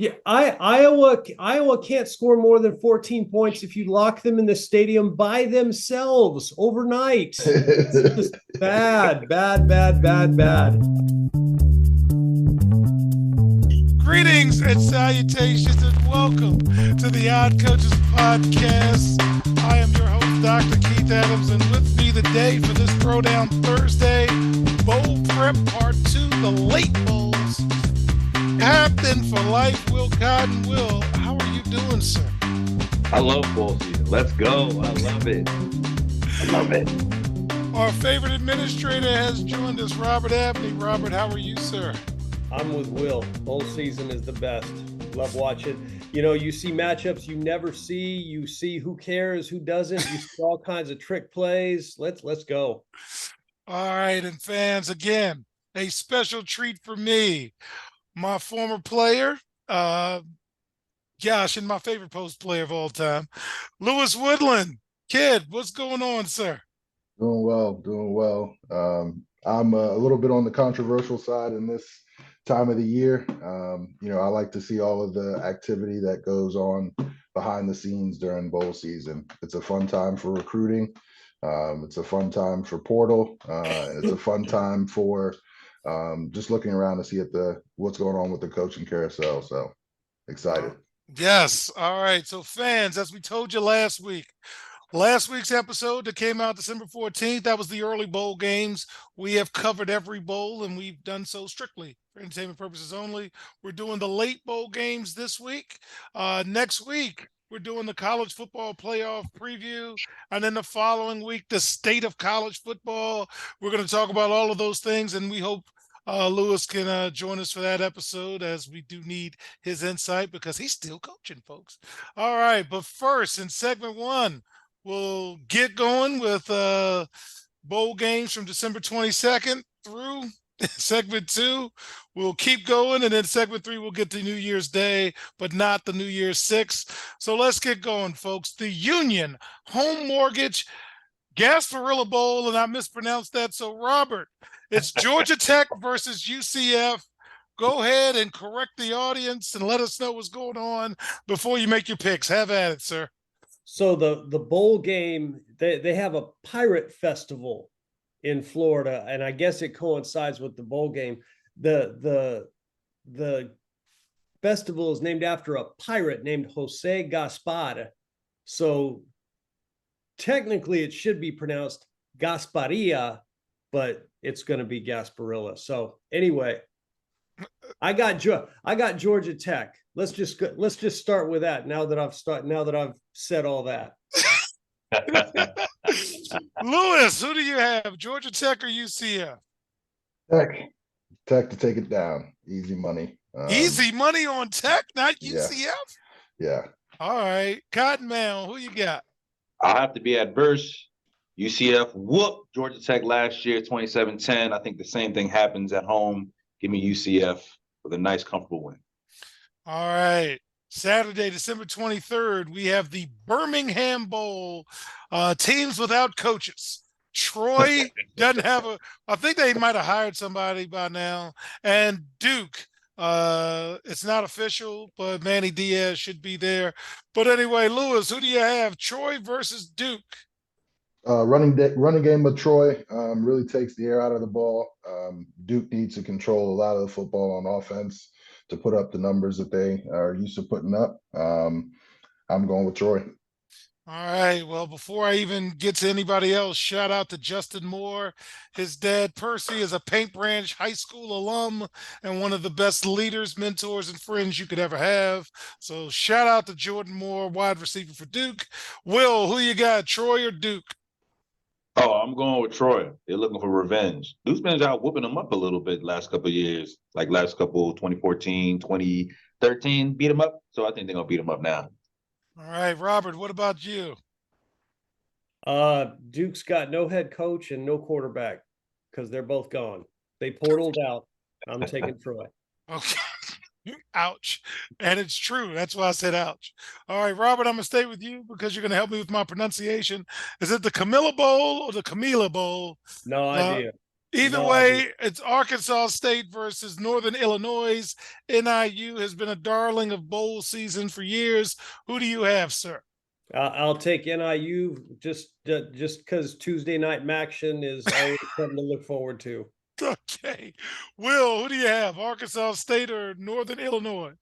Yeah, Iowa can't score more than 14 points if you lock them in the stadium by themselves overnight. It's just bad, bad, bad, bad, bad. Greetings and salutations, and welcome to the Odd Coaches Podcast. I am your host, Dr. Keith Adams, and with me today for this Throwdown Thursday, Bowl Prep Part 2, the late bowls. Captain for life, Will Cotton. Will, how are you doing, sir? I love bowl season. Let's go. I love it. I love it. Our favorite administrator has joined us, Robert Abney. Robert, how are you, sir? I'm with Will. Bowl season is the best. Love watching. You see matchups you never see. You see who cares, who doesn't. You see all kinds of trick plays. Let's go. All right, and fans, again, a special treat for me. My former player, and my favorite post player of all time, Lewis Woodland. Kid, what's going on, sir? Doing well, doing well. I'm a little bit on the controversial side in this time of the year. I like to see all of the activity that goes on behind the scenes during bowl season. It's a fun time for recruiting. It's a fun time for portal. It's a fun time for just looking around to see what's going on with the coaching carousel. So excited. Yes. All right. So, fans, as we told you last week's episode that came out December 14th, that was the early bowl games. We have covered every bowl, and we've done so strictly for entertainment purposes only. We're doing the late bowl games this week. Next week, we're doing the college football playoff preview. And then the following week, the state of college football. We're going to talk about all of those things, and we hope Lewis can join us for that episode, as we do need his insight because he's still coaching, folks. All right. But first, in segment one, we'll get going with bowl games from December 22nd through segment two. We'll keep going, and then segment three, we'll get to New Year's Day, but not the New Year's Six. So let's get going, folks. The Union Home Mortgage Gasparilla Bowl, and I mispronounced that. So, Robert, it's Georgia Tech versus UCF. Go ahead and correct the audience and let us know what's going on before you make your picks. Have at it, sir. So the bowl game, they have a pirate festival in Florida, and I guess it coincides with the bowl game. The festival is named after a pirate named Jose Gaspar. So technically it should be pronounced Gasparilla, but it's going to be Gasparilla. So anyway, I got Georgia Tech. Let's just start with that. Now that I've said all that. Lewis, who do you have? Georgia Tech or UCF? Tech to take it down. Easy money. Easy money on Tech, not UCF? Yeah. All right. Cotton Man, who you got? I'll have to be adverse. UCF whooped Georgia Tech last year, 27-10. I think the same thing happens at home. Give me UCF with a nice, comfortable win. All right. Saturday, December 23rd, we have the Birmingham Bowl, teams without coaches. Troy doesn't have I think they might have hired somebody by now. And Duke, it's not official, but Manny Diaz should be there. But anyway, Lewis, who do you have? Troy versus Duke. Running game of Troy really takes the air out of the ball. Duke needs to control a lot of the football on offense to put up the numbers that they are used to putting up. I'm going with Troy. All right. Well, before I even get to anybody else, shout out to Justin Moore. His dad, Percy, is a Paint Branch High School alum and one of the best leaders, mentors, and friends you could ever have. So shout out to Jordan Moore, wide receiver for Duke. Will, who you got, Troy or Duke? Oh, I'm going with Troy. They're looking for revenge. Duke's been out whooping them up a little bit last couple of years, like last couple, 2014, 2013, beat them up. So I think they're going to beat them up now. All right, Robert, what about you? Duke's got no head coach and no quarterback because they're both gone. They portaled out. I'm taking Troy. Okay. Ouch. And it's true. That's why I said ouch. All right, Robert, I'm going to stay with you because you're going to help me with my pronunciation. Is it the Camilla Bowl or the Camila Bowl? No idea. Either No way, idea. it's Arkansas State versus Northern Illinois. NIU has been a darling of bowl season for years. Who do you have, sir? I'll take NIU just because Tuesday night Maction is always something to look forward to. Okay. Will, who do you have? Arkansas State or Northern Illinois?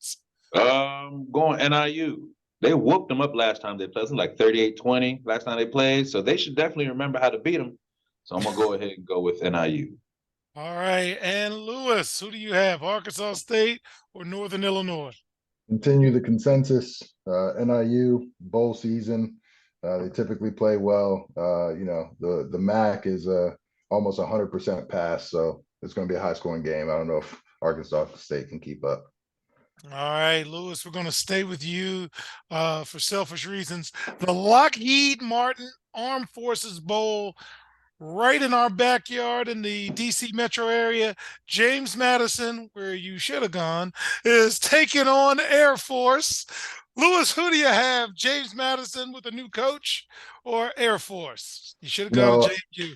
Going NIU. They whooped them up last time they played. It was like 38-20 last time they played. So they should definitely remember how to beat them. So I'm gonna go ahead and go with NIU. All right. And Lewis, who do you have? Arkansas State or Northern Illinois? Continue the consensus. NIU bowl season. They typically play well. The MAC is almost 100% pass, so it's going to be a high scoring game. I don't know if Arkansas State can keep up. All right, Lewis, we're going to stay with you for selfish reasons. The Lockheed Martin Armed Forces Bowl, right in our backyard in the DC metro area. James Madison, where you should have gone, is taking on Air Force. Lewis, who do you have? James Madison with a new coach or Air Force? You should have gone No, JMU.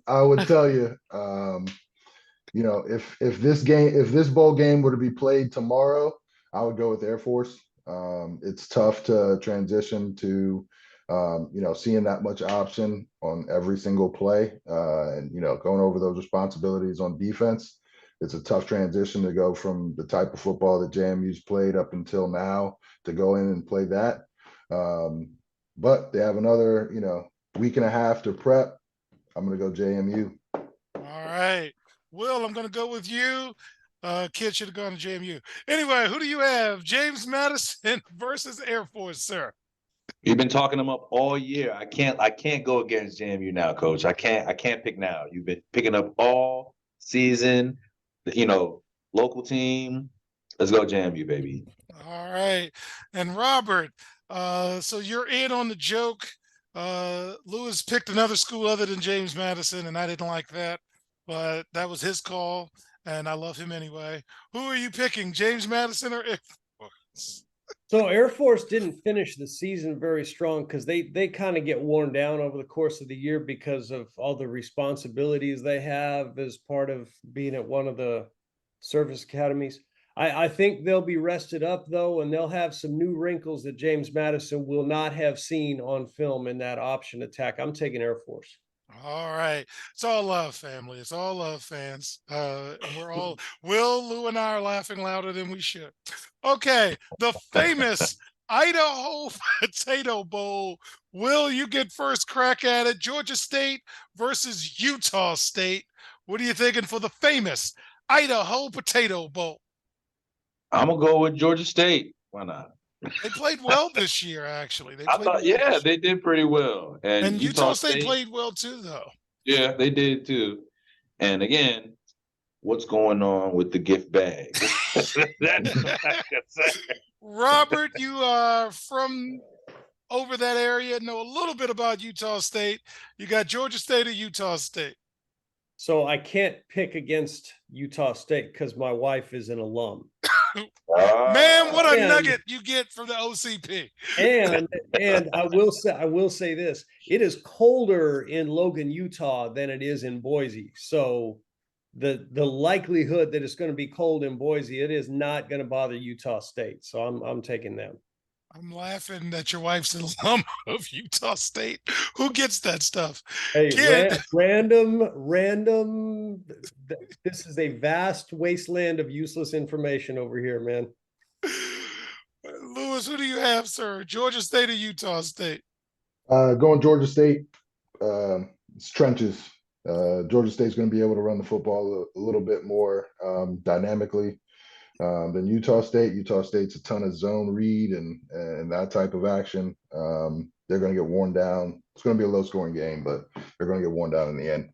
I would tell you, if this bowl game were to be played tomorrow, I would go with Air Force. It's tough to transition to, seeing that much option on every single play, and going over those responsibilities on defense. It's a tough transition to go from the type of football that JMU's played up until now to go in and play that. But they have another, week and a half to prep. I'm going to go JMU. All right. Will, I'm going to go with you. Kid should have gone to JMU. Anyway, who do you have? James Madison versus Air Force, sir. You've been talking them up all year. I can't go against JMU now, coach. I can't pick now. You've been picking up all season, local team. Let's go JMU, baby. All right. And Robert, so you're in on the joke. Lewis picked another school other than James Madison, and I didn't like that, but that was his call, and I love him anyway. Who are you picking, James Madison or Air Force? So Air Force didn't finish the season very strong because they kind of get worn down over the course of the year because of all the responsibilities they have as part of being at one of the service academies. I think they'll be rested up though, and they'll have some new wrinkles that James Madison will not have seen on film in that option attack. I'm taking Air Force. All right. It's all love, family. It's all love, fans. And we're all, Will, Lou, and I are laughing louder than we should. Okay. The famous Idaho Potato Bowl. Will, you get first crack at it. Georgia State versus Utah State. What are you thinking for the famous Idaho Potato Bowl? I'm gonna go with Georgia State. Why not? They played well this year, actually. They did pretty well. And Utah State played well too, though. Yeah, they did too. And again, what's going on with the gift bag? Robert, you are from over that area, know a little bit about Utah State. You got Georgia State or Utah State? So I can't pick against Utah State because my wife is an alum. Man, what a nugget you get from the OCP. And I will say this: it is colder in Logan, Utah than it is in Boise. So the likelihood that it's going to be cold in Boise, it is not going to bother Utah State. So I'm taking them. I'm laughing that your wife's an alum of Utah State. Who gets that stuff? Hey, random. This is a vast wasteland of useless information over here, man. Lewis, who do you have, sir? Georgia State or Utah State? Going Georgia State. It's trenches. Georgia State's going to be able to run the football a little bit more dynamically than Utah State. Utah State's a ton of zone read and that type of action. They're going to get worn down. It's going to be a low scoring game, but they're going to get worn down in the end.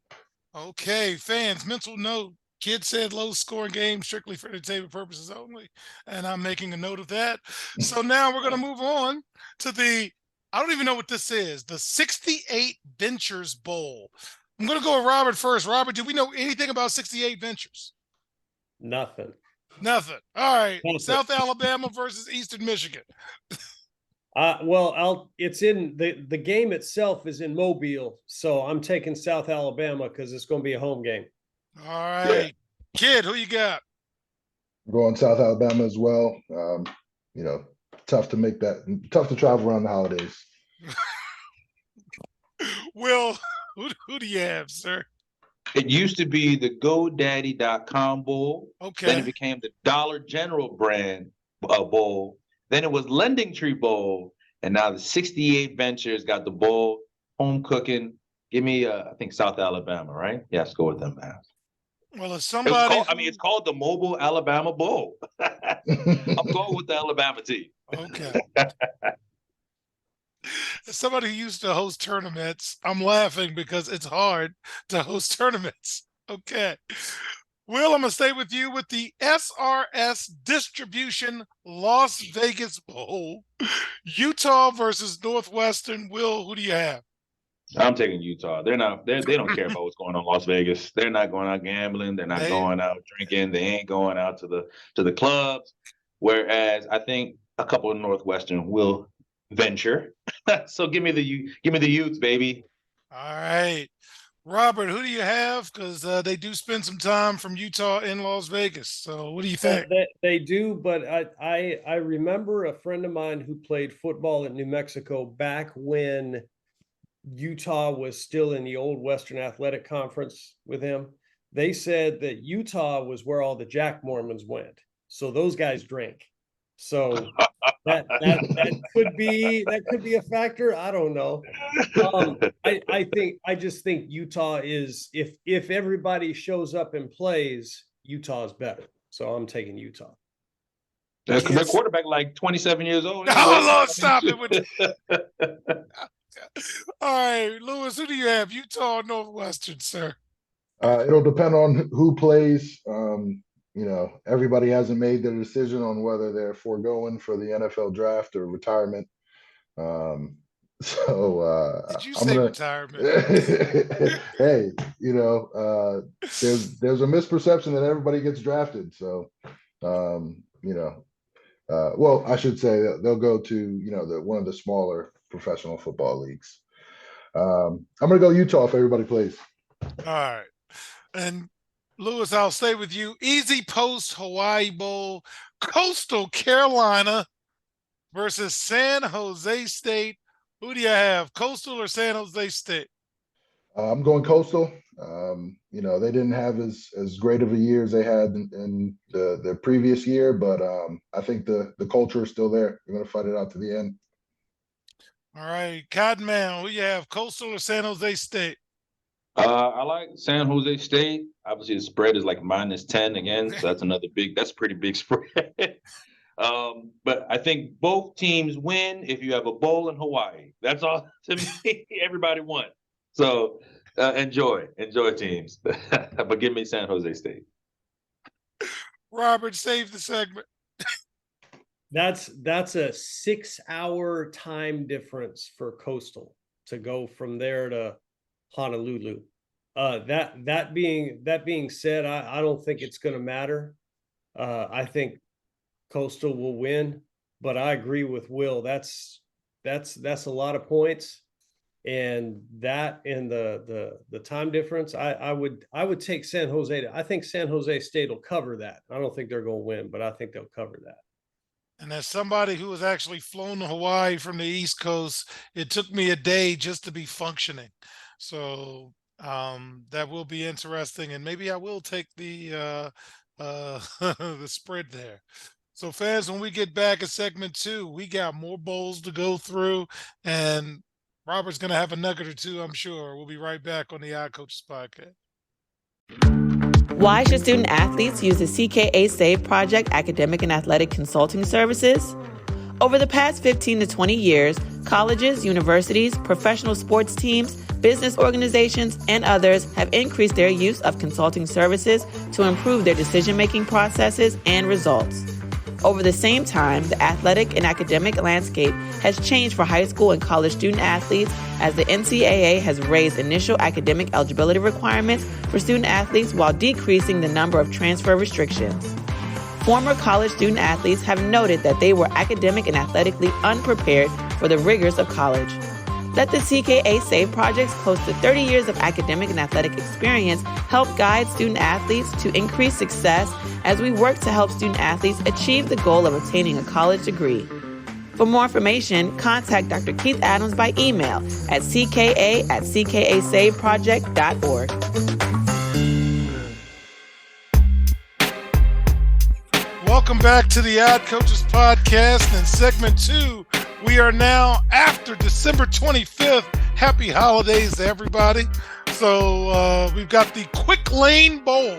Okay, fans, mental note. Kid said low scoring game strictly for entertainment purposes only. And I'm making a note of that. So now we're going to move on to I don't even know what this is, the 68 Ventures Bowl. I'm going to go with Robert first. Robert, do we know anything about 68 Ventures? Nothing. Nothing. All right. Nothing. South Alabama versus Eastern Michigan. It's in the game itself is in Mobile, so I'm taking South Alabama because it's going to be a home game. All right. Kid, who you got? Going South Alabama as well. Tough to travel around the holidays. Will, who do you have, sir? It used to be the GoDaddy.com Bowl. Okay. Then it became the Dollar General brand bowl. Then it was Lending Tree Bowl. And now the 68 Ventures got the bowl, home cooking. Give me, I think, South Alabama, right? Yeah, let's go with them, man. Well, if somebody... it's called the Mobile Alabama Bowl. I'm going with the Alabama team. Okay. As somebody who used to host tournaments, I'm laughing because it's hard to host tournaments. Okay. Will, I'm going to stay with you with the SRS Distribution Las Vegas Bowl. Utah versus Northwestern. Will, who do you have? I'm taking Utah. They don't care about what's going on in Las Vegas. They're not going out gambling. They're not going out drinking. They ain't going out to the clubs. Whereas I think a couple of Northwestern will venture. So give me the Utes, baby. All right. Robert, who do you have? Because they do spend some time from Utah in Las Vegas. So what do you think? They do, but I remember a friend of mine who played football in New Mexico back when Utah was still in the old Western Athletic Conference with him. They said that Utah was where all the Jack Mormons went. So those guys drink. So that could be a factor. I don't know. I just think Utah is, if everybody shows up and plays, Utah is better. So I'm taking Utah. That's my quarterback, like 27 years old. Oh Lord, stop it with All right, Lewis, who do you have? Utah or Northwestern, sir? It'll depend on who plays. Everybody hasn't made their decision on whether they're foregoing for the NFL draft or retirement. Did you say retirement? Hey, there's a misperception that everybody gets drafted. So, I should say that they'll go to one of the smaller professional football leagues. I'm gonna go Utah if everybody plays. All right, and Lewis, I'll stay with you. Easy Post Hawaii Bowl, Coastal Carolina versus San Jose State. Who do you have, Coastal or San Jose State? I'm going Coastal. They didn't have as great of a year as they had in the previous year, but I think the culture is still there. They're going to fight it out to the end. All right, Cottonman, who you have, Coastal or San Jose State? I like San Jose State. Obviously, the spread is like -10 again, so that's a pretty big spread. But I think both teams win if you have a bowl in Hawaii. That's all to me. Everybody won. So enjoy teams. But give me San Jose State. Robert, save the segment. That's a 6-hour time difference for Coastal to go from there to Honolulu. That being said, I don't think it's going to matter. I think Coastal will win, but I agree with Will. That's a lot of points, and the time difference. I would take San Jose. I think San Jose State will cover that. I don't think they're going to win, but I think they'll cover that. And as somebody who has actually flown to Hawaii from the East Coast, it took me a day just to be functioning. So that will be interesting, and maybe I will take the the spread there. So fans, when we get back in segment 2, we got more bowls to go through, and Robert's going to have a nugget or two, I'm sure. We'll be right back on the Odd Coaches Podcast. Why should student athletes use the CKA SAVE Project academic and athletic consulting services? Over the past 15 to 20 years, colleges, universities, professional sports teams, business organizations, and others have increased their use of consulting services to improve their decision-making processes and results. Over the same time, the athletic and academic landscape has changed for high school and college student athletes as the NCAA has raised initial academic eligibility requirements for student athletes while decreasing the number of transfer restrictions. former college student athletes have noted that they were academic and athletically unprepared for the rigors of college. Let the CKA SAVE project's close to 30 years of academic and athletic experience help guide student athletes to increase success as we work to help student athletes achieve the goal of obtaining a college degree. For more information, contact Dr. Keith Adams by email at cka@ckasaveproject.org. Welcome back to the Odd Coaches Podcast. In segment 2, we are now after December 25th. Happy holidays to everybody. So we've got the Quick Lane Bowl,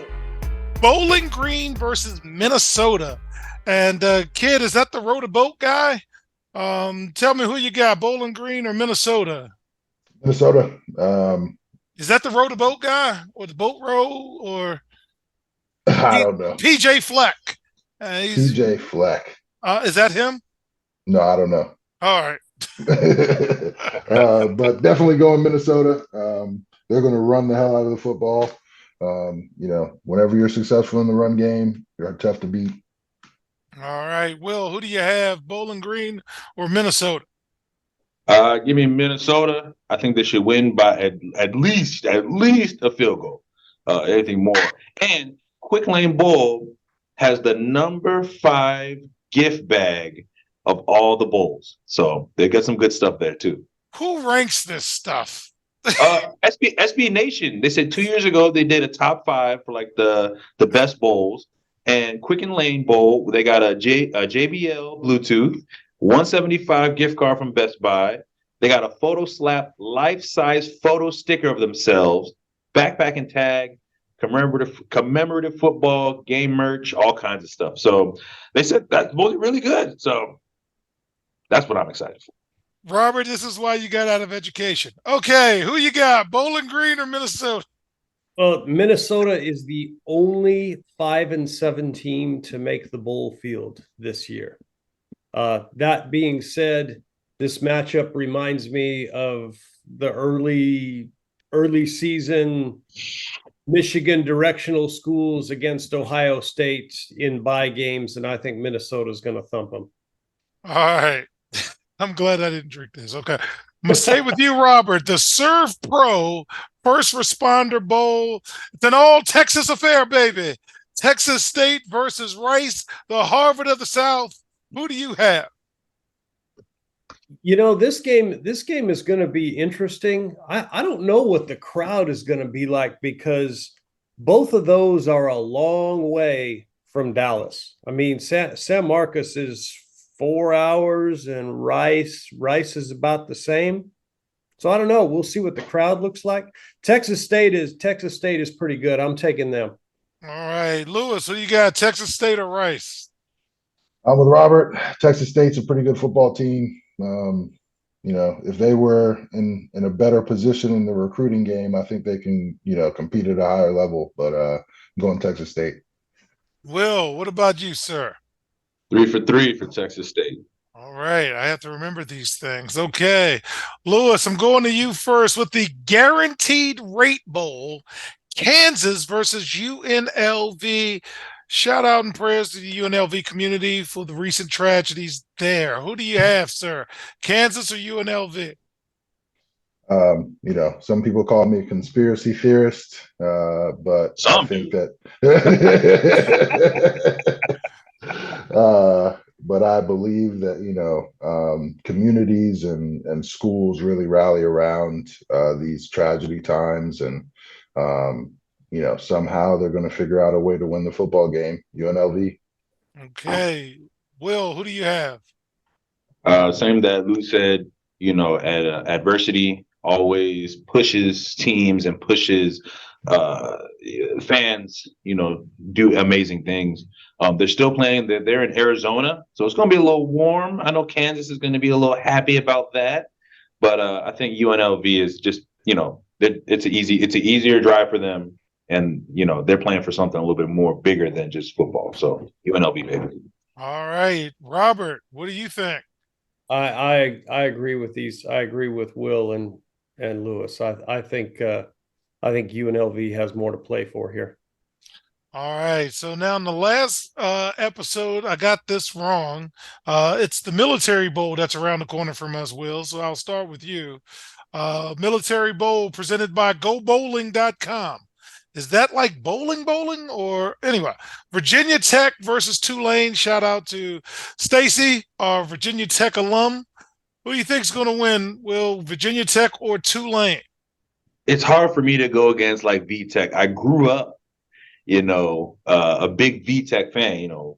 Bowling Green versus Minnesota. And Kid, is that the row to boat guy? Tell me who you got, Bowling Green or Minnesota? Minnesota. Is that the row to boat guy or the boat row or I don't know. PJ Fleck? PJ Fleck. Is that him? No, I don't know. All right. But definitely going Minnesota. They're going to run the hell out of the football. Whenever you're successful in the run game, you're tough to beat. All right. Will, who do you have, Bowling Green or Minnesota? Give me Minnesota. I think they should win by at least a field goal. Anything more. And Quick Lane Bowl has the number 5 gift bag of all the bowls. So they got some good stuff there too. Who ranks this stuff? SB Nation. They said 2 years ago they did a top 5 for like the best bowls. And Quick and Lane Bowl, they got a JBL Bluetooth, 175 gift card from Best Buy. They got a Photo Slap life-size photo sticker of themselves, backpack and tag, commemorative football, game merch, all kinds of stuff. So they said that's really good. So that's what I'm excited for. Robert, this is why you got out of education. Okay, who you got, Bowling Green or Minnesota? Well, Minnesota is the only 5-7 team to make the bowl field this year. That being said, this matchup reminds me of the early season Michigan directional schools against Ohio State in bye games, and I think Minnesota is going to thump them. All right. I'm glad I didn't drink this. Okay. I'm going to stay with you, Robert. The Serve Pro First Responder Bowl. It's an all-Texas affair, baby. Texas State versus Rice, the Harvard of the South. Who do you have? This game is going to be interesting. I don't know what the crowd is going to be like because both of those are a long way from Dallas. I mean, San Marcos is 4 hours and Rice is about the same. So I don't know. We'll see what the crowd looks like. Texas State is pretty good. I'm taking them. All right. Lewis, who you got, Texas State or Rice? I'm with Robert. Texas State's a pretty good football team. If they were in a better position in the recruiting game, I think they can, compete at a higher level, but I'm going Texas State. Will, what about you, sir? 3 for 3 for Texas State. All right. I have to remember these things. Okay. Lewis, I'm going to you first with the Guaranteed Rate Bowl, Kansas versus UNLV. Shout out and prayers to the UNLV community for the recent tragedies there. Who do you have, sir? Kansas or UNLV? Some people call me a conspiracy theorist, but I think that but I believe that, communities and schools really rally around these tragedy times, and somehow they're going to figure out a way to win the football game. UNLV. Okay. Will, who do you have? Same that Lou said, adversity always pushes teams and pushes fans, do amazing things. They're still playing. They're in Arizona, so it's going to be a little warm. I know Kansas is going to be a little happy about that, but I think UNLV is just, it's an easier drive for them, and they're playing for something a little bit more bigger than just football. So UNLV, baby. All right, Robert, what do you think? I agree with these. I agree with Will and Lewis. I think UNLV has more to play for here. All right. So now in the last episode, I got this wrong. It's the Military Bowl that's around the corner from us, Will. So I'll start with you. Military Bowl presented by GoBowling.com. Is that like bowling or anyway? Virginia Tech versus Tulane. Shout out to Stacy, our Virginia Tech alum. Who do you think's going to win? Will Virginia Tech or Tulane? It's hard for me to go against like VTech. I grew up, a big VTech fan, Michael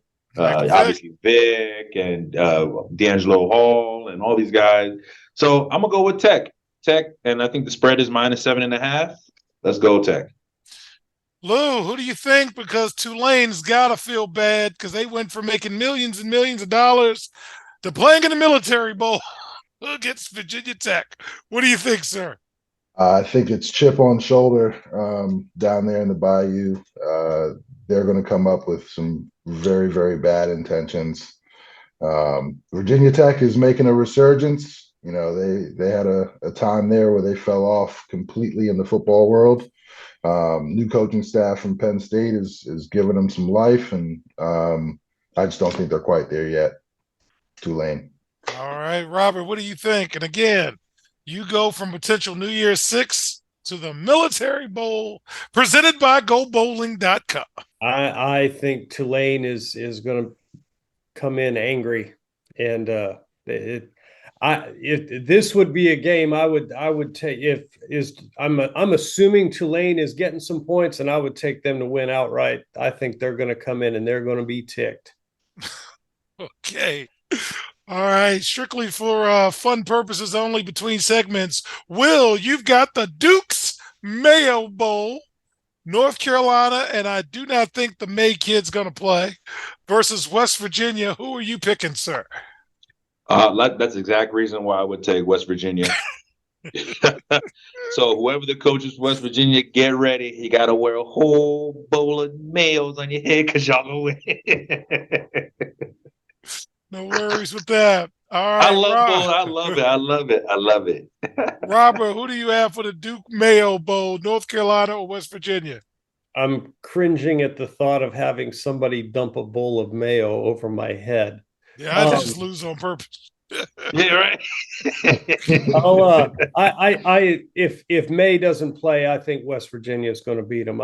Vick? obviously Vic and D'Angelo Hall and all these guys. So I'm gonna go with Tech, and I think the spread is -7.5. Let's go Tech. Lou, who do you think? Because Tulane's got to feel bad because they went from making millions and millions of dollars to playing in the Military Bowl against Virginia Tech. What do you think, sir? I think it's chip on shoulder down there in the Bayou. They're going to come up with some very, very bad intentions. Virginia Tech is making a resurgence. They had a time there where they fell off completely in the football world. New coaching staff from Penn State is giving them some life, and I just don't think they're quite there yet. Tulane. All right, Robert, what do you think? And again, you go from potential New Year's 6 to the Military Bowl presented by GoBowling.com. I think Tulane is going to come in angry, and if this would be a game, I would take I'm assuming Tulane is getting some points, and I would take them to win outright. I think they're going to come in and they're going to be ticked. Okay. All right. Strictly for fun purposes only between segments. Will, you've got the Duke's Mayo Bowl, North Carolina, and I do not think the May kid's going to play, versus West Virginia. Who are you picking, sir? That's the exact reason why I would take West Virginia. So whoever the coach is, West Virginia, get ready. You got to wear a whole bowl of mayos on your head because y'all gonna win. No worries with that. All right, I love it. I love it. Robert, who do you have for the Duke Mayo Bowl, North Carolina or West Virginia? I'm cringing at the thought of having somebody dump a bowl of mayo over my head. Yeah, I just lose on purpose. Yeah, right. If May doesn't play, I think West Virginia is going to beat them.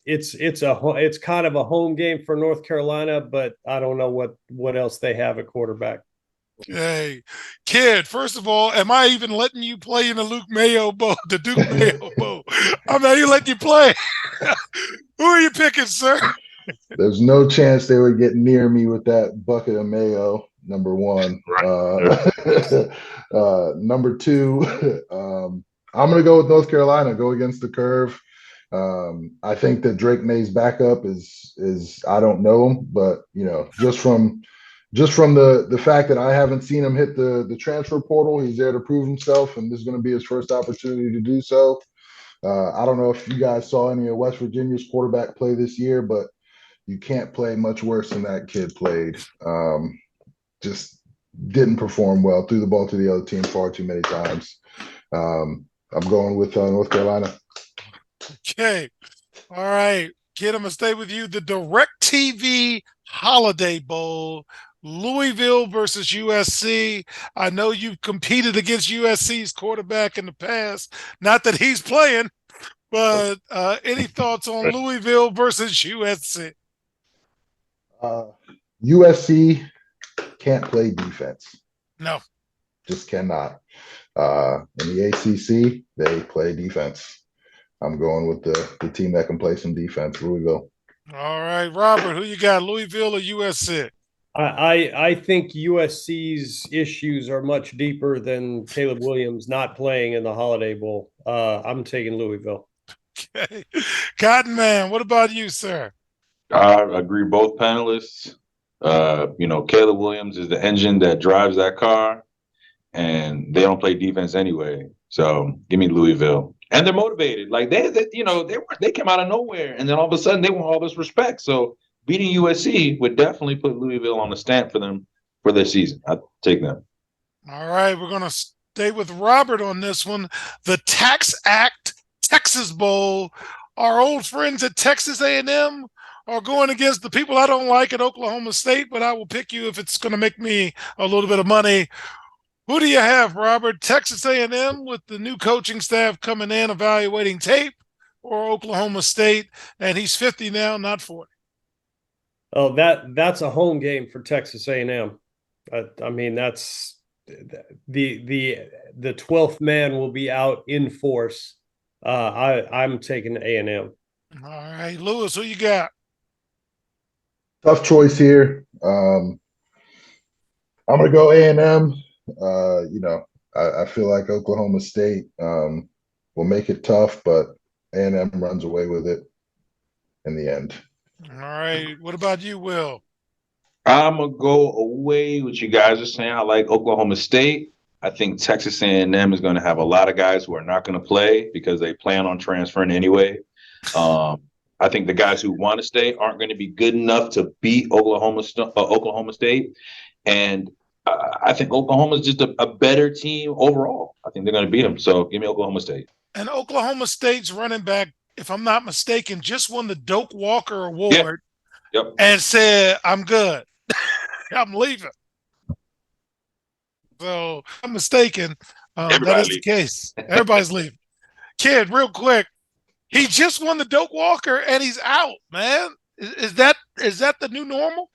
It's kind of a home game for North Carolina, but I don't know what else they have at quarterback. Hey, kid, first of all, am I even letting you play in the Duke Mayo Bowl? I'm not even letting you play. Who are you picking, sir? There's no chance they would get near me with that bucket of mayo. Number one. Number two, I'm going to go with North Carolina, go against the curve. I think that Drake May's backup is I don't know him, but just from the fact that I haven't seen him hit the transfer portal, he's there to prove himself, and this is going to be his first opportunity to do so. I don't know if you guys saw any of West Virginia's quarterback play this year, but you can't play much worse than that kid played. Just didn't perform well, threw the ball to the other team far too many times. I'm going with North Carolina. Okay. All right. Kid, I'm going to stay with you. The DirecTV Holiday Bowl, Louisville versus USC. I know you've competed against USC's quarterback in the past. Not that he's playing, but any thoughts on Louisville versus USC? USC can't play defense. No. Just cannot. In the ACC, they play defense. I'm going with the team that can play some defense, Louisville. All right, Robert, who you got, Louisville or USC? I think USC's issues are much deeper than Caleb Williams not playing in the Holiday Bowl. I'm taking Louisville. Okay. Cotton Man, what about you, sir? I agree, both panelists. Caleb Williams is the engine that drives that car, and they don't play defense anyway. So give me Louisville. And they're motivated. Like they came out of nowhere, and then all of a sudden they want all this respect. So beating USC would definitely put Louisville on the stamp for them for their season. I'd take them. All right, we're gonna stay with Robert on this one. The Tax Act Texas Bowl. Our old friends at Texas A&M are going against the people I don't like at Oklahoma State, but I will pick you if it's going to make me a little bit of money. Who do you have, Robert? Texas A&M with the new coaching staff coming in, evaluating tape, or Oklahoma State? And he's 50 now, not 40. Oh, that's a home game for Texas A&M. I mean, that's the 12th man will be out in force. I'm taking A&M. All right, Lewis, who you got? Tough choice here. I'm gonna go A&M. You know, I feel like Oklahoma State will make it tough, but A&M runs away with it in the end. All right, what about you, Will? I'm gonna go away what you guys are saying. I like Oklahoma State. I think Texas A&M is going to have a lot of guys who are not going to play because they plan on transferring anyway. I think the guys who want to stay aren't going to be good enough to beat Oklahoma State, and I think Oklahoma is just a better team overall. I think they're going to beat them. So give me Oklahoma State. And Oklahoma State's running back, if I'm not mistaken, just won the Doak Walker Award Yep. and said, "I'm good. I'm leaving." So I'm mistaken. That is the case. Everybody's leaving. Kid, real quick, he just won the Doak Walker and he's out, man. Is that the new normal?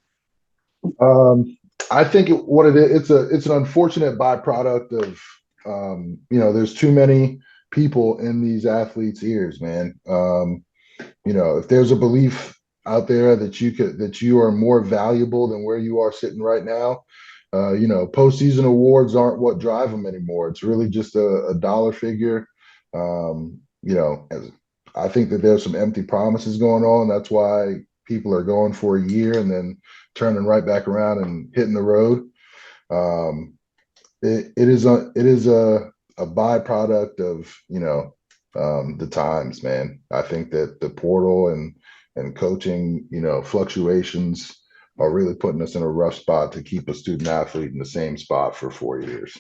I think what it is, it's an unfortunate byproduct of you know, there's too many people in these athletes' ears, man. You know, if there's a belief out there that you are more valuable than where you are sitting right now, you know, postseason awards aren't what drive them anymore. It's really just a dollar figure. You know, I think that there's some empty promises going on. That's why people are going for a year and then turning right back around and hitting the road. It is a byproduct of, you know, the times, man. I think that the portal and coaching, you know, fluctuations are really putting us in a rough spot to keep a student athlete in the same spot for 4 years.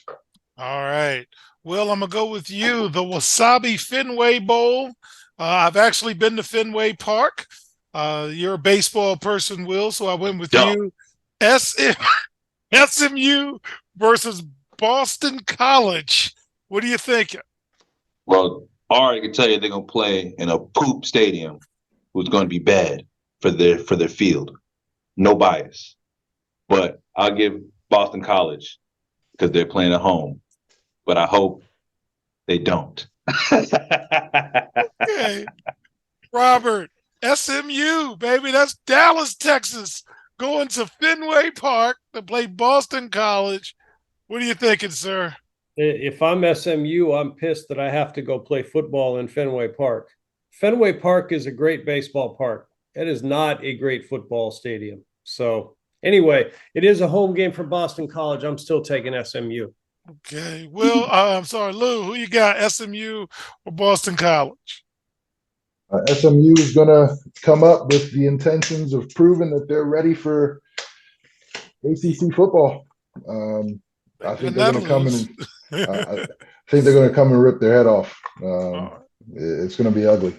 All right. Well, I'm going to go with you. The Wasabi Fenway Bowl. I've actually been to Fenway Park. You're a baseball person, Will, so I went with you. SMU versus Boston College. What are you thinking? Well, I already can tell you they're going to play in a poop stadium, who's going to be bad for their field. No bias, but I'll give Boston College because they're playing at home. But I hope they don't. Okay. Robert, SMU, baby. That's Dallas, Texas, going to Fenway Park to play Boston College. What are you thinking, sir? If I'm SMU, I'm pissed that I have to go play football in Fenway Park. Fenway Park is a great baseball park. It is not a great football stadium. So anyway, it is a home game for Boston College. I'm still taking SMU. Okay. Will, I'm sorry, Lou, who you got, SMU or Boston College? SMU is going to come up with the intentions of proving that they're ready for ACC football. I think they're going to come in. I think they're going to come and rip their head off. It's going to be ugly.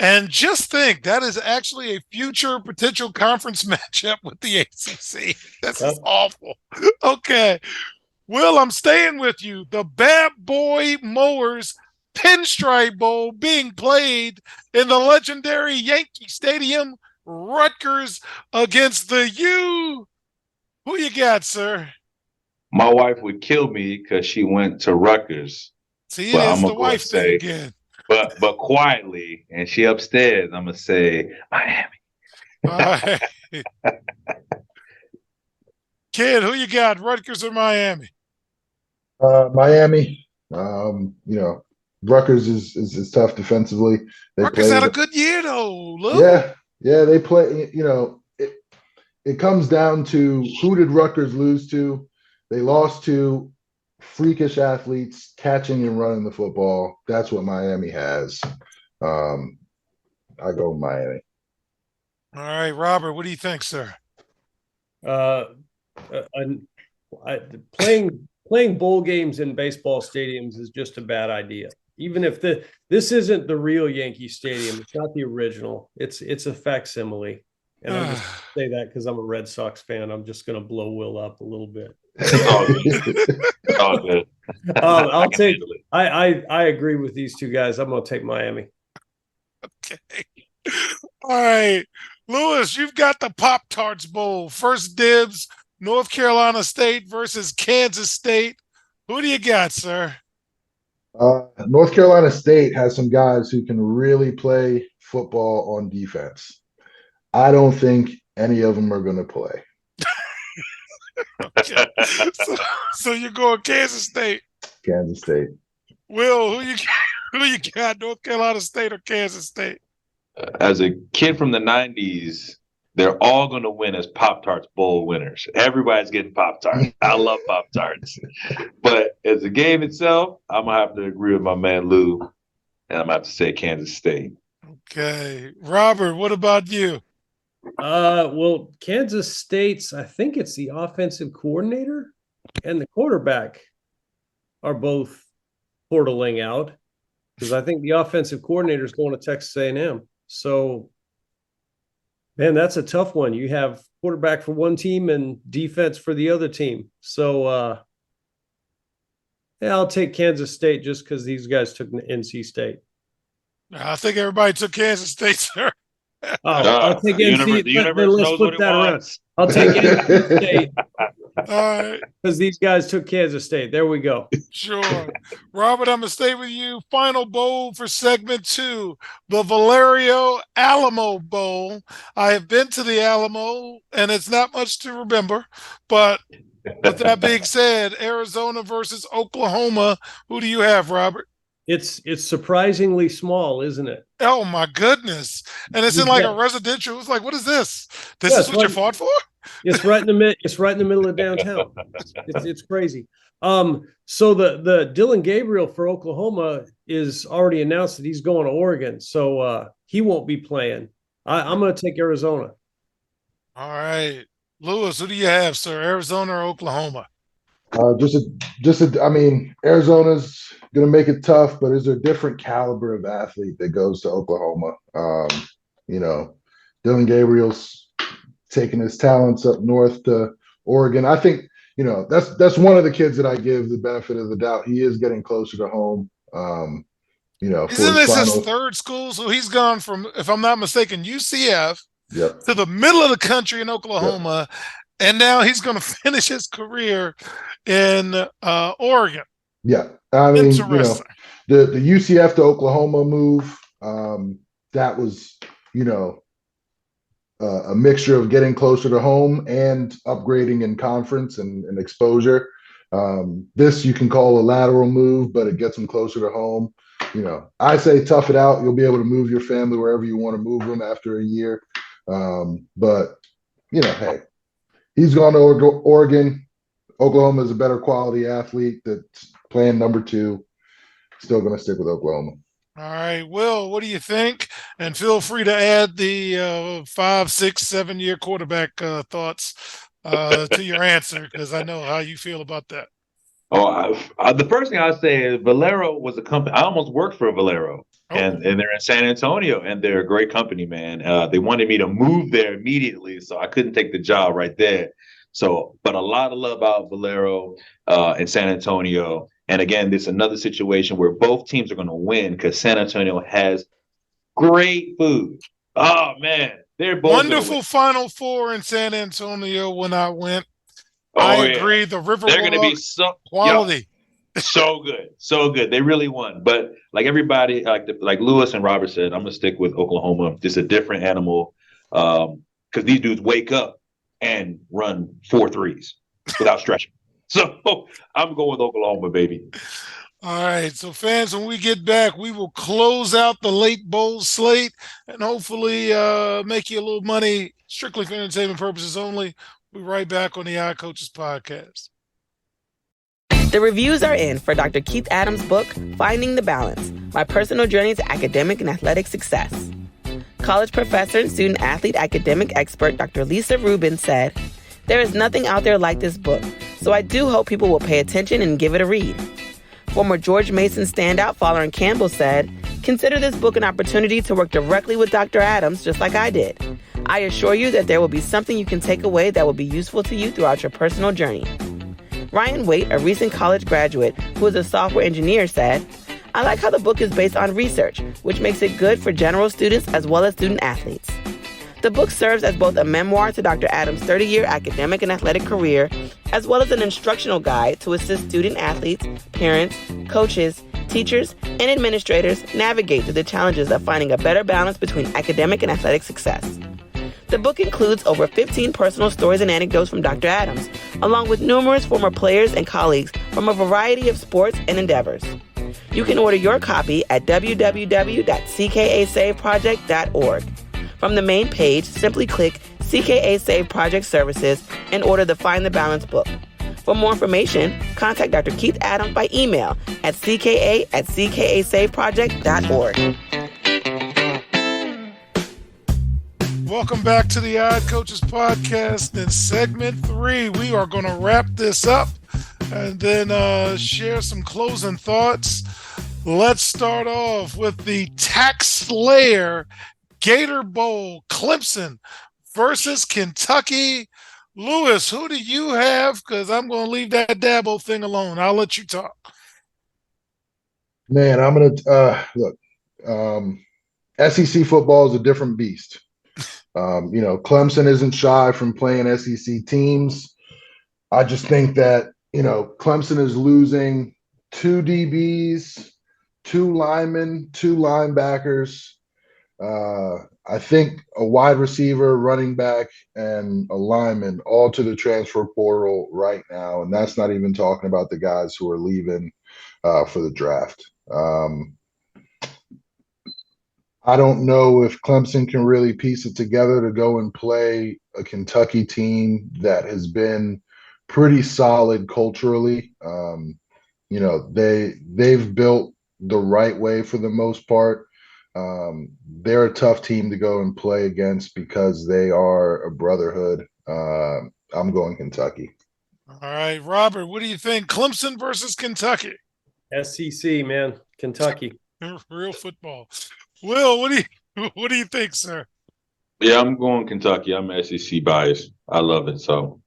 And just think, that is actually a future potential conference matchup with the ACC. This is awful. Okay. Will, I'm staying with you. The Bad Boy Mowers Pinstripe Bowl being played in the legendary Yankee Stadium, Rutgers against the U. Who you got, sir? My wife would kill me because she went to Rutgers. See, it's the wife thing again. But quietly, and she upstairs, I'm gonna say Miami. All right. Kid, who you got, Rutgers or Miami? Miami. You know, Rutgers is tough defensively. Rutgers had a good year though. Luke. Yeah, they play. You know, it comes down to who did Rutgers lose to? They lost to freakish athletes catching and running the football. That's what Miami has. I go Miami. All right, Robert, what do you think, sir? Playing bowl games in baseball stadiums is just a bad idea. even if this isn't the real Yankee Stadium, it's not the original. It's a facsimile. And I'm just say that because I'm a Red Sox fan. I'm just going to blow Will up a little bit. All good. All good. I'll take. I agree with these two guys. I'm going to take Miami. Okay. All right. Lewis, you've got the Pop-Tarts Bowl. First dibs, North Carolina State versus Kansas State. Who do you got, sir? North Carolina State has some guys who can really play football on defense. I don't think any of them are going to play. Okay. So you're going Kansas State. Kansas State. Will, who you got, North Carolina State or Kansas State? As a kid from the 90s, they're all going to win as Pop-Tarts Bowl winners. Everybody's getting Pop-Tarts. I love Pop-Tarts. But as a game itself, I'm going to have to agree with my man Lou, and I'm going to have to say Kansas State. Okay. Robert, what about you? Well, Kansas State's, I think it's the offensive coordinator and the quarterback are both portaling out because I think the offensive coordinator is going to Texas A&M. So, man, that's a tough one. You have quarterback for one team and defense for the other team. So, yeah, I'll take Kansas State just because these guys took NC State. I think everybody took Kansas State, sir. I'll take NC. The universe knows what it wants. I'll take NC State All right. because these guys took Kansas State. There we go. Sure. Robert, I'm going to stay with you. Final bowl for segment 2, the Valerio Alamo Bowl. I have been to the Alamo, and it's not much to remember. But with that being said, Arizona versus Oklahoma, who do you have, Robert? It's surprisingly small, isn't it? Oh, my goodness. And it's in like a residential. It's like, what is this? This Yeah, is what you fought for? It's right in the mid. It's right in the middle of downtown. It's crazy. So the Dylan Gabriel for Oklahoma is already announced that he's going to Oregon, so he won't be playing. I'm going to take Arizona. All right. Lewis, who do you have, sir? Arizona or Oklahoma? I mean, Arizona's going to make it tough, but is there a different caliber of athlete that goes to Oklahoma? You know, Dylan Gabriel's taking his talents up north to Oregon. I think, you know, that's one of the kids that I give the benefit of the doubt. He is getting closer to home. You know, isn't this his third school? So he's gone from, if I'm not mistaken, UCF to the middle of the country in Oklahoma. Yep. And now he's going to finish his career in Oregon. Yeah. I mean, you know, the UCF to Oklahoma move, that was, you know, a mixture of getting closer to home and upgrading in conference and exposure. This you can call a lateral move, but it gets them closer to home. You know, I say tough it out. You'll be able to move your family wherever you want to move them after a year. But, you know, hey, he's gone to Oregon. Oklahoma is a better quality athlete that's playing number 2. Still going to stick with Oklahoma. All right, Will, what do you think? And feel free to add the 5, 6, 7 year quarterback thoughts to your answer, because I know how you feel about that. Oh, the first thing I'd say is Valero was a company. I almost worked for Valero, and they're in San Antonio, and they're a great company, man. They wanted me to move there immediately, so I couldn't take the job right there. So, but a lot of love about Valero in San Antonio. And again, this is another situation where both teams are going to win because San Antonio has great food. Oh, man. They're both wonderful Final Four in San Antonio when I went. Oh, I agree. Yeah. The River they're going to be so quality. So good. So good. They really won. But like everybody, like Lewis and Robert said, I'm going to stick with Oklahoma. Just a different animal because these dudes wake up and run 4 threes without stretching. So I'm going with Oklahoma, baby. All right. So, fans, when we get back, we will close out the late bowl slate and hopefully make you a little money strictly for entertainment purposes only. We'll be right back on the iCoaches podcast. The reviews are in for Dr. Keith Adams' book, Finding the Balance, My Personal Journey to Academic and Athletic Success. College professor and student athlete academic expert Dr. Lisa Rubin said, "There is nothing out there like this book, so I do hope people will pay attention and give it a read." Former George Mason standout Folarin Campbell said, "Consider this book an opportunity to work directly with Dr. Adams, just like I did. I assure you that there will be something you can take away that will be useful to you throughout your personal journey." Ryan Waite, a recent college graduate who is a software engineer, said, "I like how the book is based on research, which makes it good for general students as well as student athletes." The book serves as both a memoir to Dr. Adams' 30-year academic and athletic career, as well as an instructional guide to assist student athletes, parents, coaches, teachers, and administrators navigate through the challenges of finding a better balance between academic and athletic success. The book includes over 15 personal stories and anecdotes from Dr. Adams, along with numerous former players and colleagues from a variety of sports and endeavors. You can order your copy at www.ckasaveproject.org. From the main page, simply click CKA Save Project Services and order the Find the Balance book. For more information, contact Dr. Keith Adams by email at cka@ckasaveproject.org. Welcome back to the Odd Coaches Podcast. In segment 3, we are going to wrap this up and then share some closing thoughts. Let's start off with the Tax Slayer Gator Bowl, Clemson versus Kentucky. Lewis, who do you have? Because I'm going to leave that Dabo thing alone. I'll let you talk. Man, I'm gonna look. SEC football is a different beast. Clemson isn't shy from playing SEC teams. I just think that Clemson is losing 2 DBs, 2 linemen, 2 linebackers. I think a wide receiver, running back, and a lineman all to the transfer portal right now, and that's not even talking about the guys who are leaving for the draft. I don't know if Clemson can really piece it together to go and play a Kentucky team that has been pretty solid culturally. They've built the right way for the most part. They're a tough team to go and play against because they are a brotherhood. I'm going Kentucky. All right, Robert, what do you think? Clemson versus Kentucky. SEC, man, Kentucky. Real football. Will, what do you think, sir? Yeah, I'm going Kentucky. I'm SEC biased. I love it. So,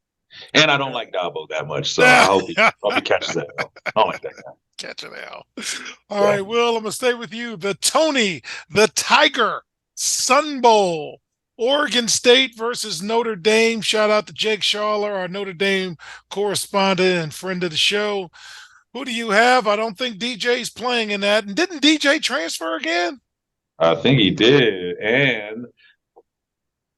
and I don't like Dabo that much. So I hope he catches that. I don't like that guy. Catch it out. All right, Will, I'm going to stay with you. The Tony, the Tiger, Sun Bowl, Oregon State versus Notre Dame. Shout out to Jake Schaller, our Notre Dame correspondent and friend of the show. Who do you have? I don't think DJ's playing in that. And didn't DJ transfer again? I think he did. And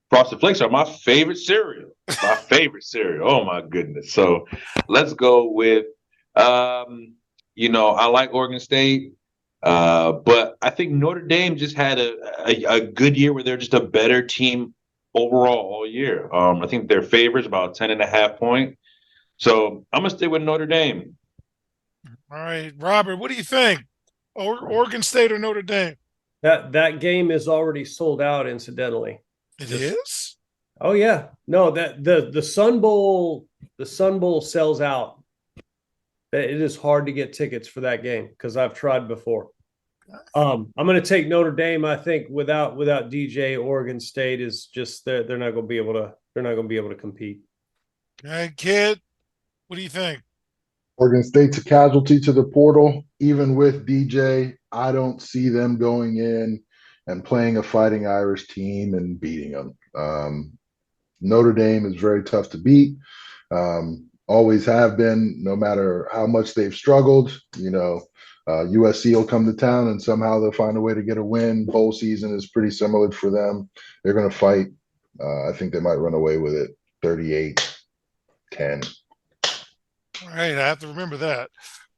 Frosted Flakes are my favorite cereal. My favorite cereal. Oh, my goodness. So let's go with, I like Oregon State. But I think Notre Dame just had a good year where they're just a better team overall all year. I think their favorites about 10.5 point. So I'm going to stay with Notre Dame. All right, Robert, what do you think? Oregon State or Notre Dame? That game is already sold out, incidentally. It is? Oh yeah. No, that the Sun Bowl sells out. It is hard to get tickets for that game because I've tried before. I'm going to take Notre Dame. I think without DJ, Oregon State is just they're not going to be able to compete. Okay, Kid, what do you think? Oregon State's a casualty to the portal. Even with DJ, I don't see them going in and playing a Fighting Irish team and beating them. Notre Dame is very tough to beat. Always have been, no matter how much they've struggled. USC will come to town and somehow they'll find a way to get a win. Bowl season is pretty similar for them. They're going to fight. I think they might run away with it 38-10. All right, I have to remember that.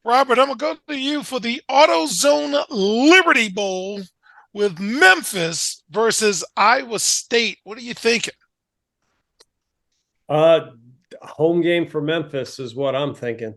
Robert, I'm going to go to you for the AutoZone Liberty Bowl with Memphis versus Iowa State. What are you thinking? Home game for Memphis is what I'm thinking.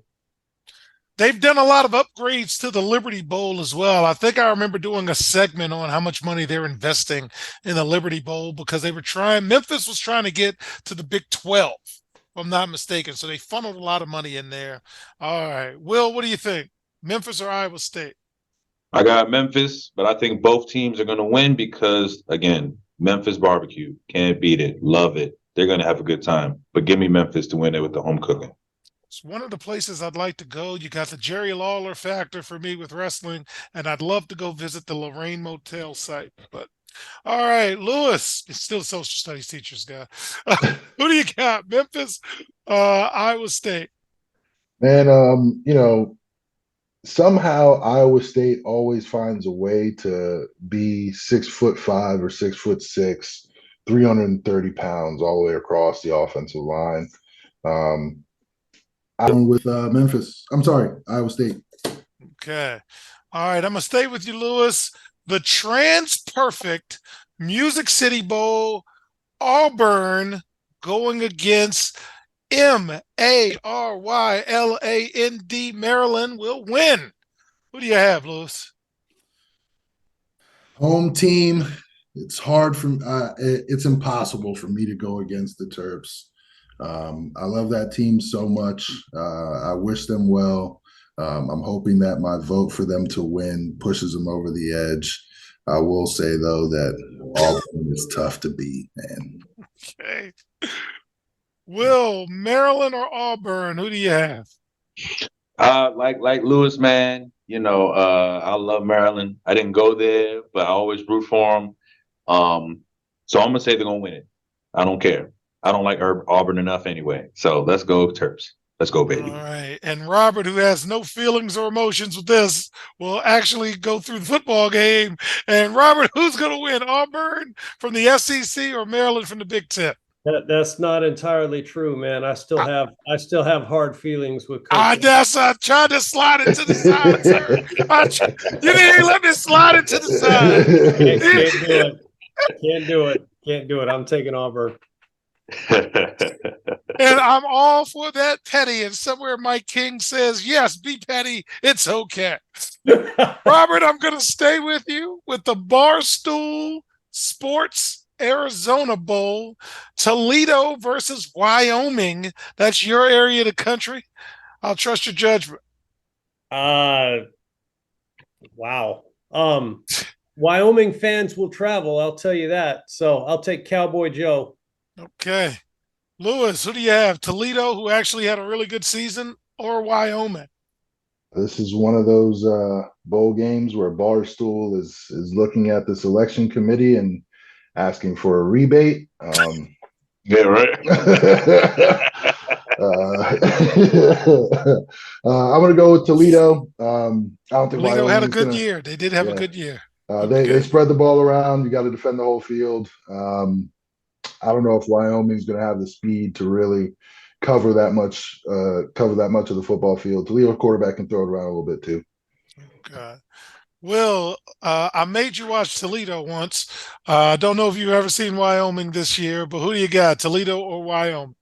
They've done a lot of upgrades to the Liberty Bowl as well. I think I remember doing a segment on how much money they're investing in the Liberty Bowl because Memphis was trying to get to the Big 12, if I'm not mistaken. So they funneled a lot of money in there. All right. Will, what do you think? Memphis or Iowa State? I got Memphis, but I think both teams are going to win because, again, Memphis barbecue. Can't beat it. Love it. They're going to have a good time. But give me Memphis to win it with the home cooking. It's one of the places I'd like to go. You got the Jerry Lawler factor for me with wrestling, and I'd love to go visit the Lorraine Motel site. But all right, Lewis, it's still a social studies teacher's guy. Who do you got? Memphis, Iowa State. And somehow Iowa State always finds a way to be 6'5" or 6'6", 330 pounds all the way across the offensive line. I'm with Memphis. I'm sorry, Iowa State. Okay. All right, I'm going to stay with you, Lewis. The Trans-Perfect Music City Bowl, Auburn going against Maryland, Maryland will win. Who do you have, Lewis? Home team. It's hard for it's impossible for me to go against the Terps. I love that team so much. I wish them well. I'm hoping that my vote for them to win pushes them over the edge. I will say though that Auburn is tough to beat, man. Okay. Will, Maryland or Auburn? Who do you have? Like Lewis, man, I love Maryland. I didn't go there, but I always root for them. So I'm gonna say they're gonna win it. I don't care. I don't like Auburn enough anyway. So let's go Terps. Let's go, baby. All right. And Robert, who has no feelings or emotions with this, will actually go through the football game. And Robert, who's going to win? Auburn from the SEC or Maryland from the Big Ten? That's not entirely true, man. I still have hard feelings with I Coach. guess I tried to slide it to the side, sir. You didn't even let me slide it to the side. Can't do it. Can't do it. Can't do it. I'm taking Auburn. And I'm all for that petty. And somewhere Mike King says, yes, be petty. It's okay. Robert, I'm going to stay with you with the Barstool Sports Arizona Bowl, Toledo versus Wyoming. That's your area of the country. I'll trust your judgment. Wow. Wyoming fans will travel, I'll tell you that. So I'll take Cowboy Joe. Okay. Lewis, who do you have? Toledo, who actually had a really good season, or Wyoming? This is one of those bowl games where Barstool is looking at the selection committee and asking for a rebate. Yeah, right. I'm going to go with Toledo. I don't think Toledo had a Wyoming's good year. They did have a good year. They spread the ball around. You got to defend the whole field. I don't know if Wyoming's going to have the speed to really cover that much of the football field. Toledo quarterback can throw it around a little bit too. Okay. Will, I made you watch Toledo once. I don't know if you've ever seen Wyoming this year, but who do you got, Toledo or Wyoming?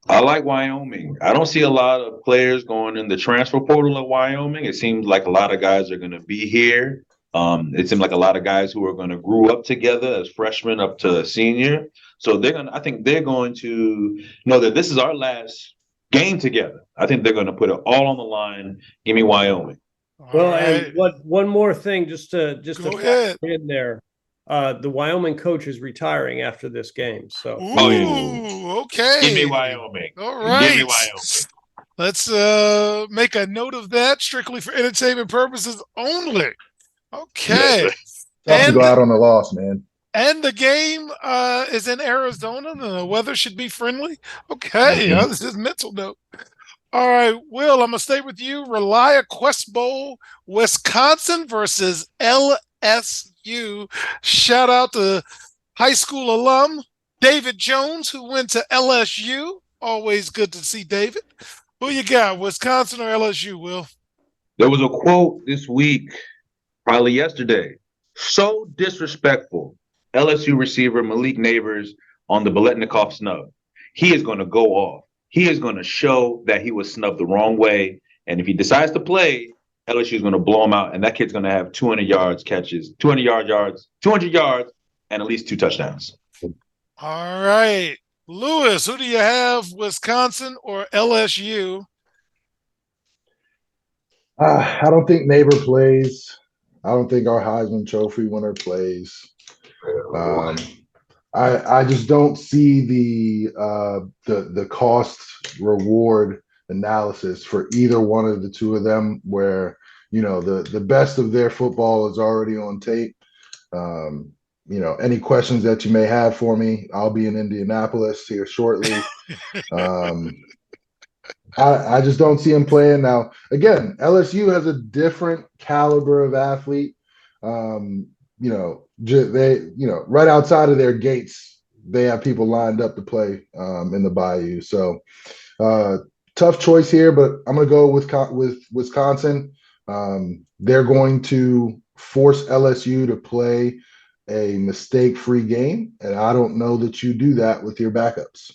I like Wyoming. I don't see a lot of players going in the transfer portal at Wyoming. It seems like a lot of guys are going to be here. It seems like a lot of guys who are going to grow up together as freshmen up to senior. So I think they're going to know that this is our last game together. I think they're going to put it all on the line. Give me Wyoming. Well, and one more thing, just to Go ahead. in there, the Wyoming coach is retiring after this game. So, Ooh, okay. Give me Wyoming. All right. Give me Wyoming. Let's make a note of that, strictly for entertainment purposes only. Okay. Tough to go out on a loss, man. And the game is in Arizona. The weather should be friendly. Okay. This is mental note. All right, Will, I'm going to stay with you. Relia Quest Bowl, Wisconsin versus LSU. Shout out to high school alum David Jones, who went to LSU. Always good to see David. Who you got, Wisconsin or LSU, Will? There was a quote this week, probably yesterday. So disrespectful. LSU receiver Malik Neighbors on the Biletnikoff snub. He is going to go off. He is going to show that he was snubbed the wrong way. And if he decides to play, LSU is going to blow him out. And that kid's going to have 200 yards, and at least 2 touchdowns. All right. Lewis, who do you have, Wisconsin or LSU? I don't think Neighbor plays. I don't think our Heisman Trophy winner plays. Um, I just don't see the cost reward analysis for either one of the two of them, where the best of their football is already on tape. Any questions that you may have for me, I'll be in Indianapolis here shortly. I just don't see him playing now. Again, LSU has a different caliber of athlete. Right outside of their gates, they have people lined up to play in the Bayou. So tough choice here, but I'm going to go with Wisconsin. They're going to force LSU to play a mistake-free game, and I don't know that you do that with your backups.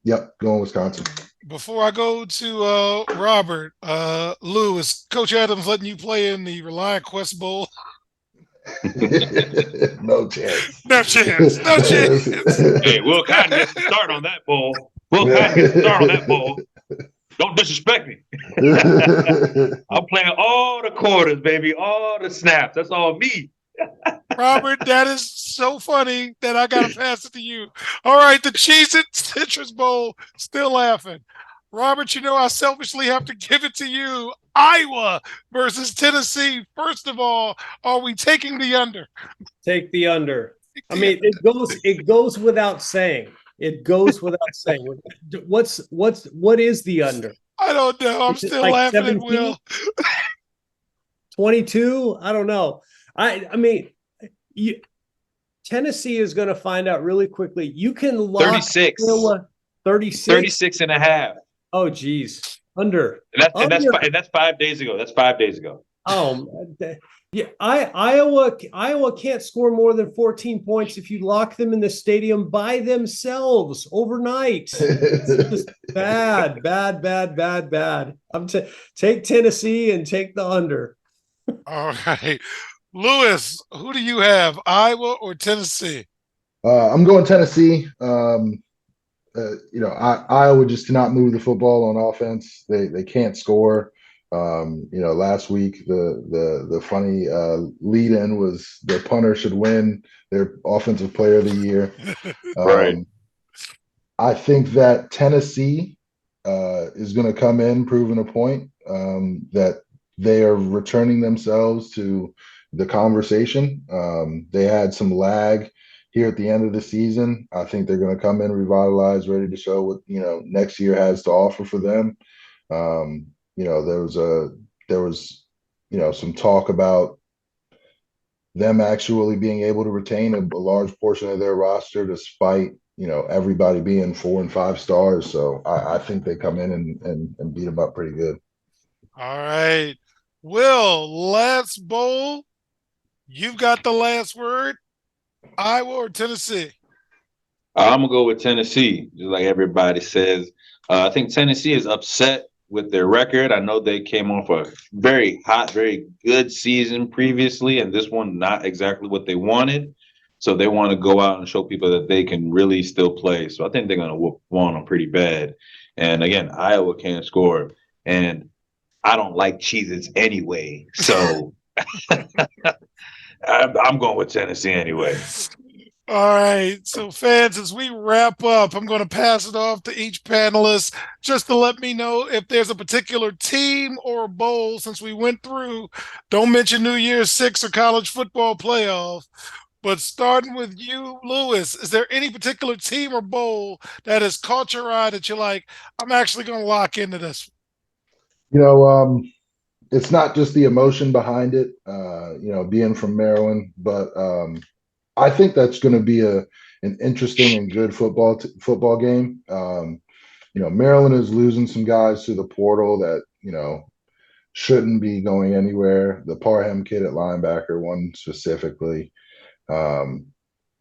Yep, going Wisconsin. Before I go to Robert, Lou, is Coach Adams letting you play in the Reliant Quest Bowl? No chance. No chance. No chance. Hey, Will Cotton gets the start on that bowl. Will Cotton gets the start on that bowl. Don't disrespect me. I'm playing all the quarters, baby, all the snaps. That's all me. Robert, that is so funny that I gotta pass it to you. All right, the Cheez-It Citrus Bowl, still laughing. Robert, I selfishly have to give it to you. Iowa versus Tennessee. First of all, are we taking the under? Take the under. I mean, it goes without saying. It goes without saying. What is the under? I don't know. I'm Is it still like laughing 17? at Will. 22? I don't know. I mean, Tennessee is going to find out really quickly. You can lock 36. Iowa 36. 36 and a half. Oh, geez. Under. And that's 5 days ago. That's 5 days ago. Oh, yeah. Iowa can't score more than 14 points if you lock them in the stadium by themselves overnight. It's just bad. Take Tennessee and take the under. All right. Lewis, who do you have, Iowa or Tennessee? I'm going Tennessee. Iowa just cannot move the football on offense. They can't score. Last week the funny lead-in was the punter should win their offensive player of the year. Right. I think that Tennessee is going to come in proving a point that they are returning themselves to the conversation. They had some lag here at the end of the season. I think they're going to come in revitalized, ready to show what next year has to offer for them. There was some talk about them actually being able to retain a large portion of their roster despite everybody being 4 and 5 stars. So I think they come in and beat them up pretty good. All right. Will, last bowl. You've got the last word. Iowa or Tennessee? I'm gonna go with Tennessee, just like everybody says. I think Tennessee is upset with their record. I know they came off a very hot, very good season previously, and this one not exactly what they wanted. So they want to go out and show people that they can really still play. So I think they're gonna whoop on them pretty bad. And again, Iowa can't score, and I don't like Cheez-Its anyway. So I'm going with Tennessee anyway. All right. So, fans, as we wrap up, I'm going to pass it off to each panelist just to let me know if there's a particular team or bowl since we went through. Don't mention New Year's Six or college football playoff. But starting with you, Lewis, is there any particular team or bowl that has caught your eye that you're like, I'm actually going to lock into this? It's not just the emotion behind it, being from Maryland, but I think that's going to be an interesting and good football game. Maryland is losing some guys to the portal that shouldn't be going anywhere. The Parham kid at linebacker, one specifically,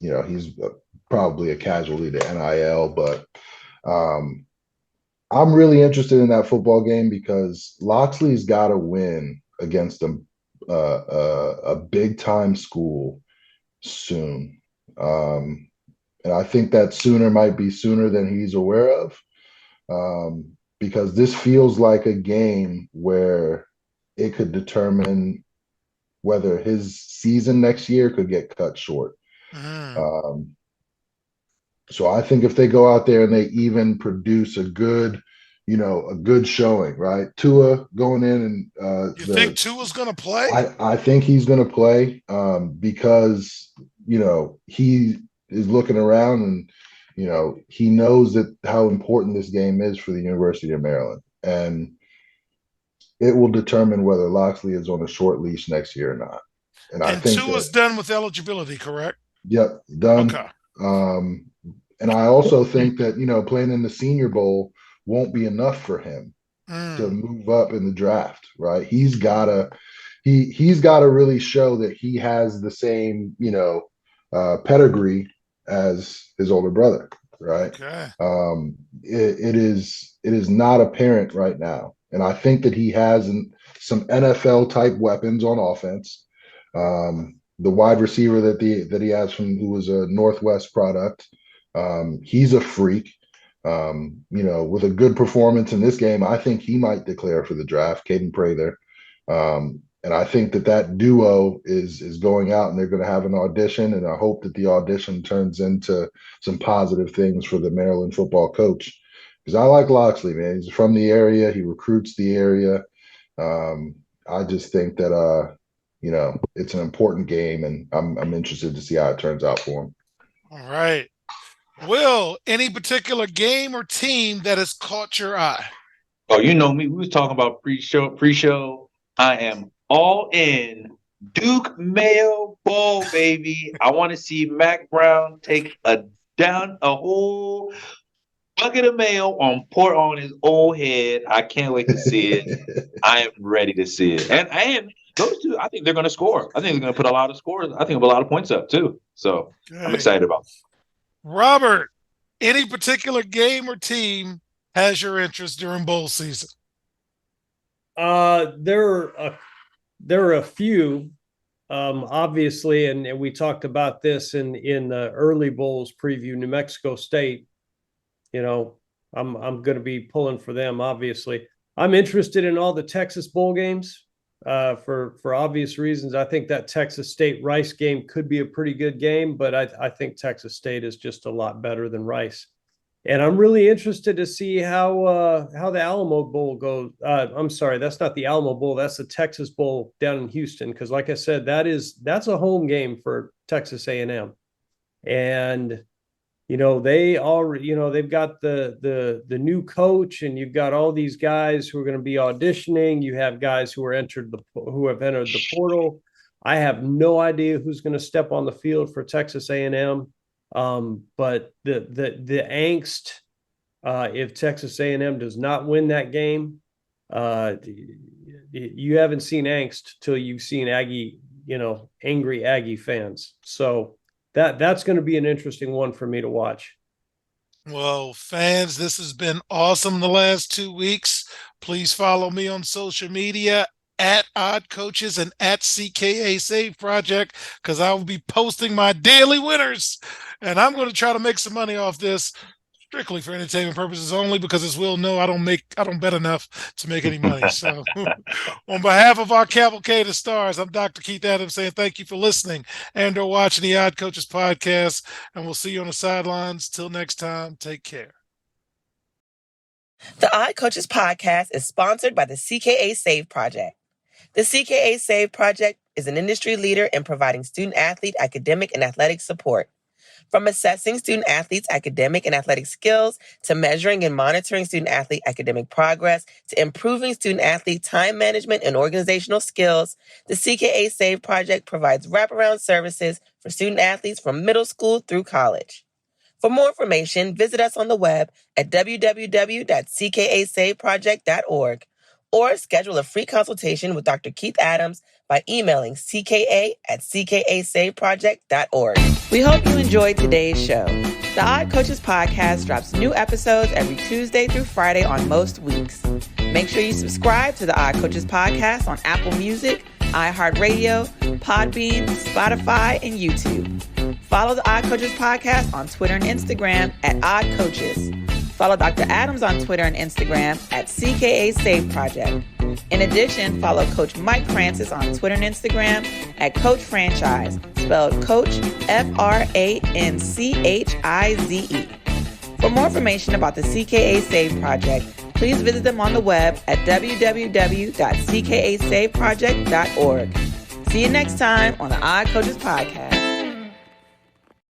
he's probably a casualty to NIL, but I'm really interested in that football game because Loxley's got to win against a big time school soon. And I think that sooner might be sooner than he's aware of, because this feels like a game where it could determine whether his season next year could get cut short. Mhm. So I think if they go out there and they even produce a good showing, right? Tua going in and You think Tua's going to play? I think he's going to play because he is looking around and he knows that how important this game is for the University of Maryland, and it will determine whether Loxley is on a short leash next year or not. And I And think Tua's done with eligibility, correct? yep, done. Okay. And I also think that playing in the Senior Bowl won't be enough for him to move up in the draft, right? He's gotta really show that he has the same pedigree as his older brother, right? Okay. It is not apparent right now, and I think that he has some NFL type weapons on offense. The wide receiver that he has who was a Northwest product, he's a freak. With a good performance in this game, I think he might declare for the draft, Caden Prather. And I think that duo is going out and they're going to have an audition. And I hope that the audition turns into some positive things for the Maryland football coach. Because I like Loxley, man. He's from the area. He recruits the area. I just think that, it's an important game, and I'm interested to see how it turns out for him. All right. Will, any particular game or team that has caught your eye? Oh, you know me. We was talking about pre-show. I am all in Duke Mayo Bowl, baby. I want to see Mac Brown take a whole bucket of mayo pour on his old head. I can't wait to see it. I am ready to see it. And those two, I think they're going to score. I think they're going to put a lot of scores. I think a lot of points up too. So Okay. I'm excited about it. Robert, any particular game or team has your interest during bowl season? There are a few, obviously, and we talked about this in the early bowls preview. New Mexico State, I'm going to be pulling for them. Obviously, I'm interested in all the Texas bowl games for obvious reasons. I think that Texas State Rice game could be a pretty good game, but I think Texas State is just a lot better than Rice. And I'm really interested to see how the Alamo Bowl goes. I'm sorry, that's not the Alamo Bowl. That's the Texas Bowl down in Houston. Because, like I said, that's a home game for Texas A&M, and they already they've got the new coach, and you've got all these guys who are going to be auditioning. You have guys who have entered the portal. I have no idea who's going to step on the field for Texas A&M. But the angst, if Texas A&M does not win that game, you haven't seen angst till you've seen Aggie, angry Aggie fans. So that's going to be an interesting one for me to watch. Well, fans, this has been awesome the last 2 weeks. Please follow me on social media at Odd Coaches and at CKA Save Project, because I will be posting my daily winners, and I'm going to try to make some money off this strictly for entertainment purposes only, because as Will know, I don't bet enough to make any money. So on behalf of our cavalcade of stars, I'm Dr. Keith Adams saying thank you for listening and or watching the Odd Coaches podcast, and we'll see you on the sidelines. Till next time, take care. The Odd Coaches podcast is sponsored by the CKA Save Project. The CKA Save Project is an industry leader in providing student-athlete academic and athletic support. From assessing student-athletes' academic and athletic skills, to measuring and monitoring student-athlete academic progress, to improving student-athlete time management and organizational skills, the CKA Save Project provides wraparound services for student-athletes from middle school through college. For more information, visit us on the web at www.ckasaveproject.org or schedule a free consultation with Dr. Keith Adams by emailing cka@ckasaveproject.org. We hope you enjoyed today's show. The Odd Coaches podcast drops new episodes every Tuesday through Friday on most weeks. Make sure you subscribe to the Odd Coaches podcast on Apple Music, iHeartRadio, Podbean, Spotify, and YouTube. Follow the Odd Coaches podcast on Twitter and Instagram at Odd Coaches. Follow Dr. Adams on Twitter and Instagram at CKA Save Project. In addition, follow Coach Mike Francis on Twitter and Instagram at Coach Franchise, spelled Coach FRANCHIZE. For more information about the CKA Save Project, please visit them on the web at www.ckasaveproject.org. See you next time on the Odd Coaches Podcast.